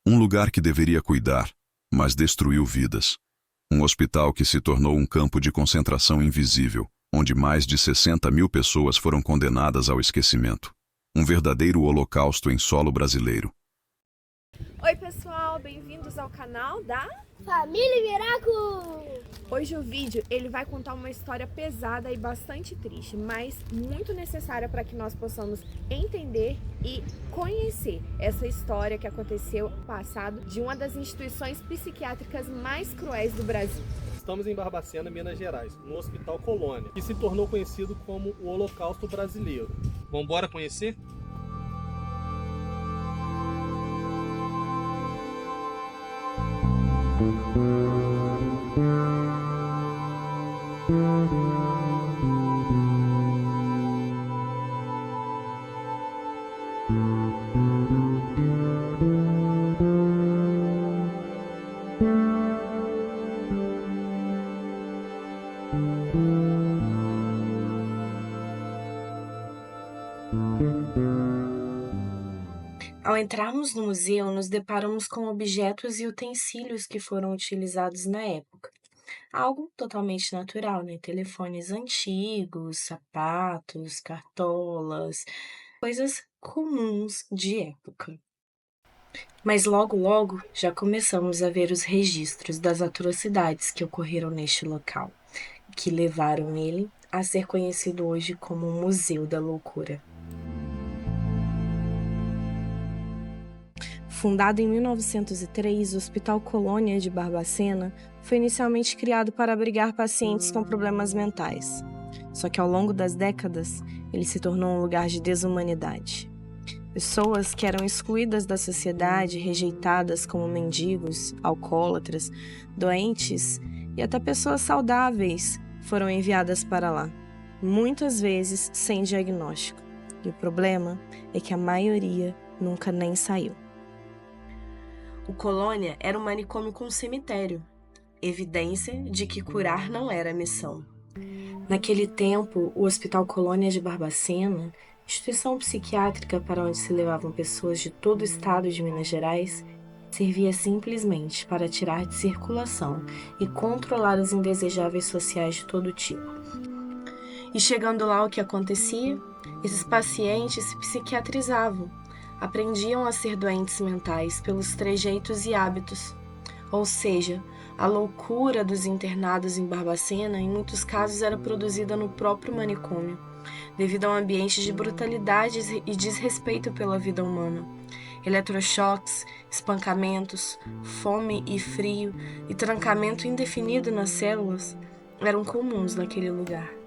Um lugar que deveria cuidar, mas destruiu vidas. Um hospital que se tornou um campo de concentração invisível, onde mais de 60.000 pessoas foram condenadas ao esquecimento. Um verdadeiro holocausto em solo brasileiro. Oi pessoal, bem-vindos ao canal da Família Viraco! Hoje o vídeo ele vai contar uma história pesada e bastante triste, mas muito necessária para que nós possamos entender e conhecer essa história que aconteceu no passado de uma das instituições psiquiátricas mais cruéis do Brasil. Estamos em Barbacena, Minas Gerais, no Hospital Colônia, que se tornou conhecido como o Holocausto Brasileiro. Vamos embora conhecer? Ao entrarmos no museu, nos deparamos com objetos e utensílios que foram utilizados na época. Algo totalmente natural, né? Telefones antigos, sapatos, cartolas, coisas comuns de época. Mas logo já começamos a ver os registros das atrocidades que ocorreram neste local, que levaram ele a ser conhecido hoje como o Museu da Loucura. Fundado em 1903, o Hospital Colônia de Barbacena foi inicialmente criado para abrigar pacientes com problemas mentais. Só que ao longo das décadas, ele se tornou um lugar de desumanidade. Pessoas que eram excluídas da sociedade, rejeitadas como mendigos, alcoólatras, doentes e até pessoas saudáveis foram enviadas para lá, muitas vezes sem diagnóstico. E o problema é que a maioria nunca nem saiu. O Colônia era um manicômio com cemitério, evidência de que curar não era a missão. Naquele tempo, o Hospital Colônia de Barbacena, instituição psiquiátrica para onde se levavam pessoas de todo o estado de Minas Gerais, servia simplesmente para tirar de circulação e controlar os indesejáveis sociais de todo tipo. E chegando lá, o que acontecia? Esses pacientes se psiquiatrizavam, aprendiam a ser doentes mentais pelos trejeitos e hábitos, ou seja, a loucura dos internados em Barbacena em muitos casos era produzida no próprio manicômio, devido a um ambiente de brutalidade e desrespeito pela vida humana. Eletrochoques, espancamentos, fome e frio e trancamento indefinido nas células eram comuns naquele lugar.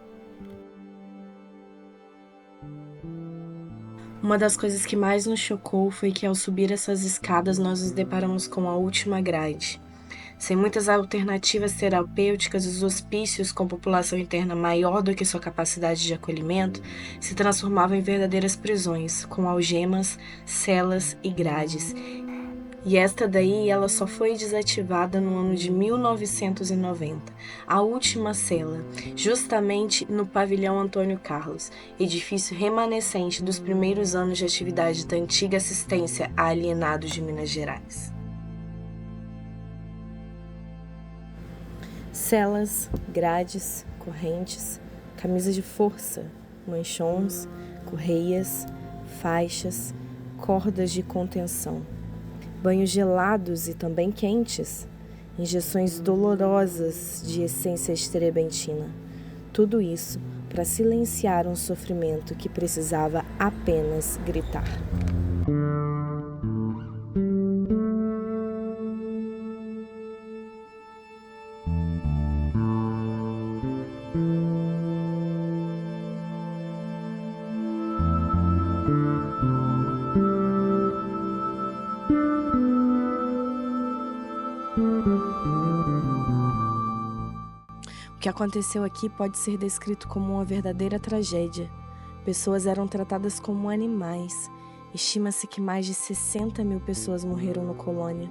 Uma das coisas que mais nos chocou foi que ao subir essas escadas nós nos deparamos com a última grade. Sem muitas alternativas terapêuticas, os hospícios com população interna maior do que sua capacidade de acolhimento se transformavam em verdadeiras prisões, com algemas, celas e grades. E esta daí, ela só foi desativada no ano de 1990, a última cela, justamente no pavilhão Antônio Carlos, edifício remanescente dos primeiros anos de atividade da antiga assistência a alienados de Minas Gerais. Celas, grades, correntes, camisas de força, manchões, correias, faixas, cordas de contenção. Banhos gelados e também quentes, injeções dolorosas de essência estrebentina. Tudo isso para silenciar um sofrimento que precisava apenas gritar. O que aconteceu aqui pode ser descrito como uma verdadeira tragédia. Pessoas eram tratadas como animais. Estima-se que mais de 60.000 pessoas morreram no Colônia,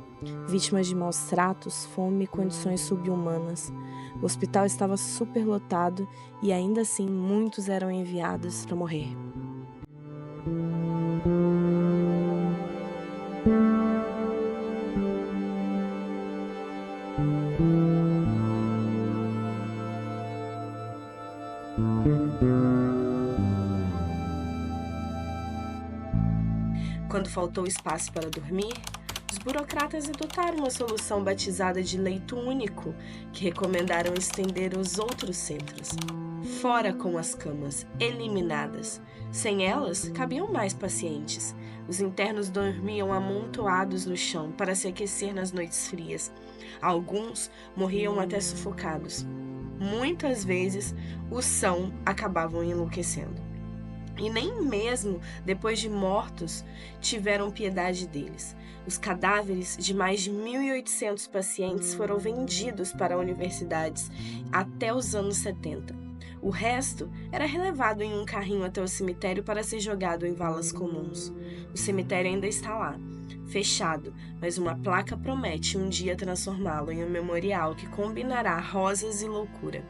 vítimas de maus tratos, fome e condições subhumanas. O hospital estava superlotado e ainda assim muitos eram enviados para morrer. Quando faltou espaço para dormir, os burocratas adotaram uma solução batizada de leito único, que recomendaram estender os outros centros. Fora com as camas, eliminadas. Sem elas, cabiam mais pacientes. Os internos dormiam amontoados no chão para se aquecer nas noites frias. Alguns morriam até sufocados. Muitas vezes, os são acabavam enlouquecendo. E nem mesmo depois de mortos tiveram piedade deles. Os cadáveres de mais de 1.800 pacientes foram vendidos para universidades até os anos 70. O resto era relevado em um carrinho até o cemitério para ser jogado em valas comuns. O cemitério ainda está lá, fechado, mas uma placa promete um dia transformá-lo em um memorial que combinará rosas e loucura.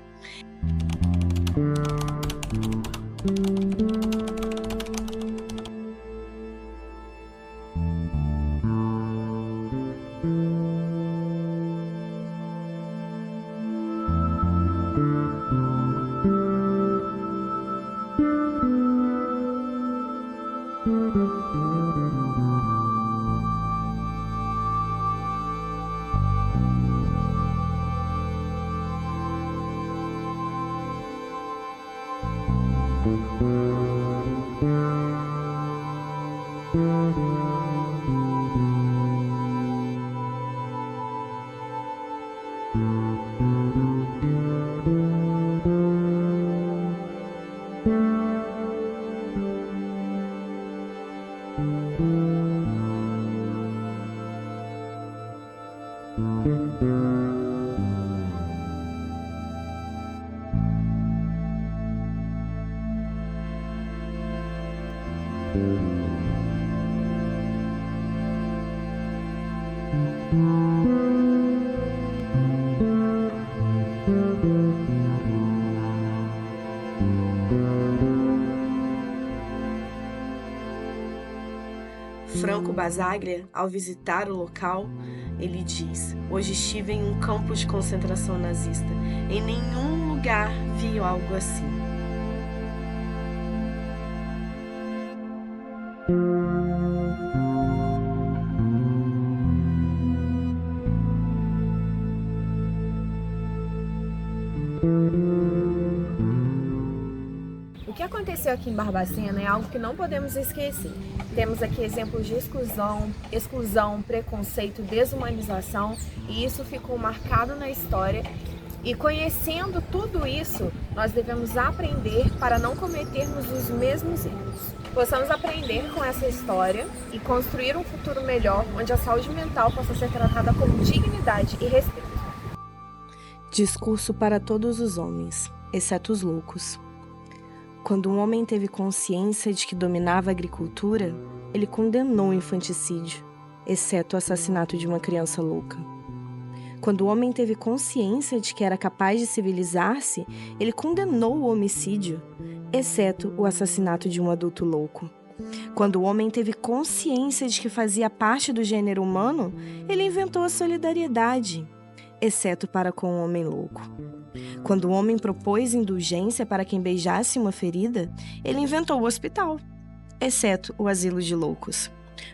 Franco Basaglia, ao visitar o local, ele diz: "Hoje estive em um campo de concentração nazista. Em nenhum lugar vi algo assim." O que aconteceu aqui em Barbacena é algo que não podemos esquecer. Temos aqui exemplos de exclusão, preconceito, desumanização, e isso ficou marcado na história. E conhecendo tudo isso, nós devemos aprender para não cometermos os mesmos erros. Possamos aprender com essa história e construir um futuro melhor, onde a saúde mental possa ser tratada com dignidade e respeito. Discurso para todos os homens, exceto os loucos. Quando um homem teve consciência de que dominava a agricultura, ele condenou o infanticídio, exceto o assassinato de uma criança louca. Quando o homem teve consciência de que era capaz de civilizar-se, ele condenou o homicídio, exceto o assassinato de um adulto louco. Quando o homem teve consciência de que fazia parte do gênero humano, ele inventou a solidariedade, exceto para com o homem louco. Quando o homem propôs indulgência para quem beijasse uma ferida, ele inventou o hospital, exceto o asilo de loucos.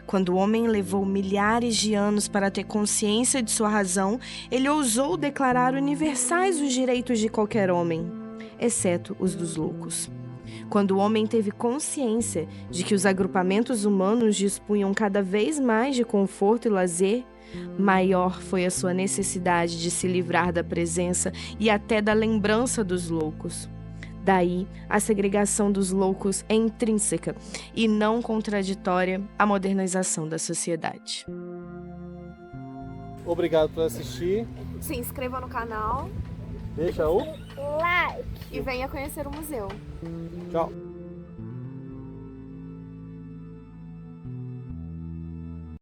Quando o homem levou milhares de anos para ter consciência de sua razão, ele ousou declarar universais os direitos de qualquer homem, exceto os dos loucos. Quando o homem teve consciência de que os agrupamentos humanos dispunham cada vez mais de conforto e lazer, maior foi a sua necessidade de se livrar da presença e até da lembrança dos loucos. Daí, a segregação dos loucos é intrínseca e não contraditória à modernização da sociedade. Obrigado por assistir. Se inscreva no canal Deixa o Like. e venha conhecer o museu. tchau.